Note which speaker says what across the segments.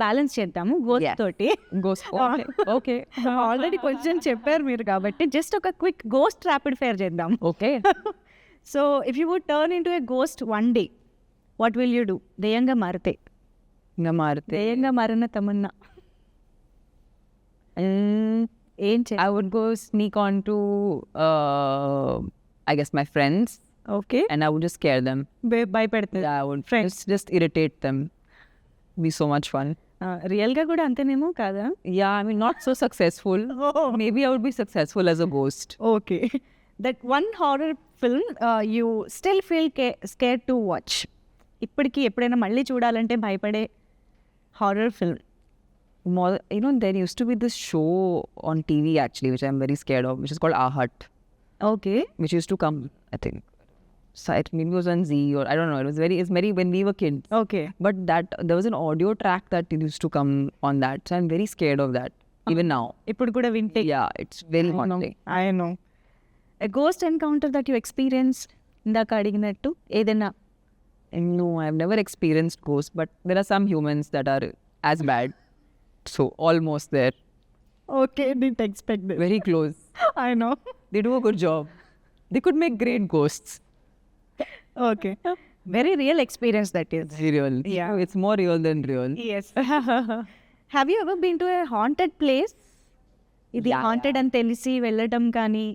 Speaker 1: Balance చేద్దాము ghost
Speaker 2: Yes.
Speaker 1: తోటి.
Speaker 2: Ghost. Okay.
Speaker 1: Already కొంచెం చెప్పారు మీరు కాబట్టి జస్ట్ ఒక క్విక్ గోస్ట్ ర్యాపిడ్ ఫైర్ చేద్దాం.
Speaker 2: Okay.
Speaker 1: So if you would turn into a ghost one day what will you do? దెయ్యంగా మారితే.
Speaker 2: ఇంకా మారితే
Speaker 1: దెయ్యంగా మారిన తమన్నా ఏం చే
Speaker 2: I would go sneak on to, I guess, my friends,
Speaker 1: okay
Speaker 2: and I would just scare them.
Speaker 1: భయపెడుతుంది.
Speaker 2: Yeah, I would
Speaker 1: Friends.
Speaker 2: just irritate them. Be so much fun.
Speaker 1: రియల్గా కూడా అంతేనేమో కాదా?
Speaker 2: Yeah, I mean, not so successful. Maybe I would be successful as a ghost.
Speaker 1: Okay that one horror film you still feel scare to watch. ఇప్పటికీ ఎప్పుడైనా మళ్ళీ చూడాలంటే భయపడే horror film.
Speaker 2: More, you know, there used to be this show on TV actually, which I'm very scared of, which is called Ahat,
Speaker 1: okay
Speaker 2: which used to come, I think, so it maybe was on Z or I don't know. It's very when we were kids.
Speaker 1: Okay
Speaker 2: But that there was an audio track that used to come on that, so I'm very scared of that even now.
Speaker 1: ఇప్పుడు కూడా వింటే
Speaker 2: Yeah, it's very haunting.
Speaker 1: I know a ghost encounter that you experience. ఇందాక అడిగినట్టు ఏదైనా.
Speaker 2: No, I've never experienced ghosts, but there are some humans that are as bad. So almost there,
Speaker 1: okay did expect this.
Speaker 2: very close.
Speaker 1: I know.
Speaker 2: They do a good job. They could make great ghosts.
Speaker 1: Okay very real experience that is.
Speaker 2: It's real.
Speaker 1: Yeah.
Speaker 2: It's more real than real.
Speaker 1: Yes. Have you ever been to a haunted place? ఇది
Speaker 2: Yeah,
Speaker 1: haunted అని తెలిసి వెళ్ళటం కానీ.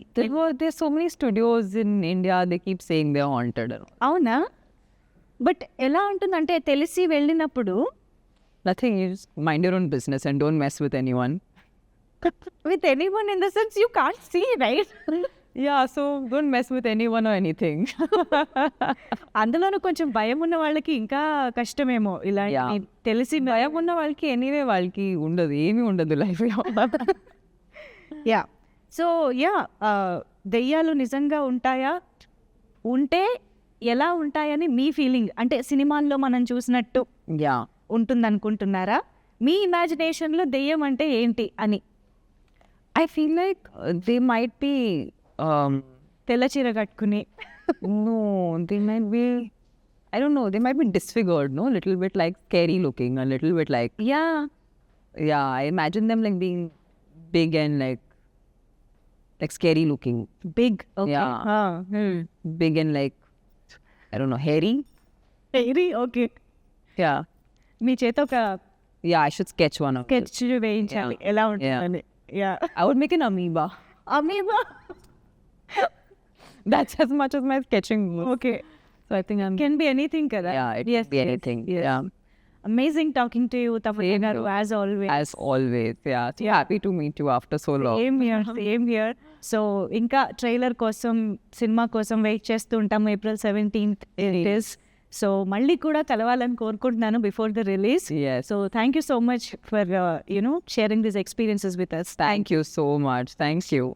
Speaker 2: There's so many studios in India. They keep saying they're haunted. and all.
Speaker 1: అవునా? But ఎలా ఉంటుందంటే తెలిసి వెళ్ళినప్పుడు
Speaker 2: Nothing. You just mind your own business and don't mess with anyone.
Speaker 1: With anyone in the sense you can't see right.
Speaker 2: Yeah, so don't mess with anyone or anything.
Speaker 1: అందులోనూ కొంచెం భయం ఉన్న వాళ్ళకి ఇంకా కష్టమేమో ఇలా
Speaker 2: Yeah.
Speaker 1: తెలిసి.
Speaker 2: భయం ఉన్న వాళ్ళకి ఎనీవే వాళ్ళకి ఉండదు, ఏమీ ఉండదు లైఫ్లో.
Speaker 1: యా సో యా దెయ్యాలు నిజంగా ఉంటాయా? ఉంటే ఎలా ఉంటాయని మీ ఫీలింగ్? అంటే సినిమాల్లో మనం చూసినట్టు
Speaker 2: యా
Speaker 1: ఉంటుందనుకుంటున్నారా? మీ ఇమాజినేషన్లో దెయ్యం అంటే ఏంటి అని?
Speaker 2: I feel like they might be
Speaker 1: తెల్ల చీర కట్టుకుని.
Speaker 2: no, they might be, I don't know, they might be disfigured, no, little bit like scary looking, a little bit like,
Speaker 1: yeah
Speaker 2: yeah, I imagine them like being big and like scary looking,
Speaker 1: big.
Speaker 2: Yeah. big and like, I don't know, hairy.
Speaker 1: Very okay.
Speaker 2: Yeah,
Speaker 1: మీ చేత ఒక
Speaker 2: yeah, I should sketch one of them.
Speaker 1: Sketch వేయించాలి ఎలా ఉంటుందని. Yeah
Speaker 2: I would make an amoeba.
Speaker 1: Amoeba.
Speaker 2: That's as much as my sketching goes.
Speaker 1: Okay
Speaker 2: So I think I'm,
Speaker 1: can be anything కదా.
Speaker 2: yeah, it can be anything. Yeah,
Speaker 1: amazing talking to you Tamannaah
Speaker 2: Same
Speaker 1: గారు
Speaker 2: here.
Speaker 1: As always.
Speaker 2: as always. Yeah, so happy to meet you after so long.
Speaker 1: Same here. So ఇంకా trailer కోసం cinema కోసం wait చేస్తూ ఉంటాము. April 17th it is. So మళ్ళీ కూడా కలవాలని కోరుకుంటున్నాను before the release.
Speaker 2: Yes.
Speaker 1: So thank you so much for sharing this experiences with us.
Speaker 2: Thank you so much. Thank you.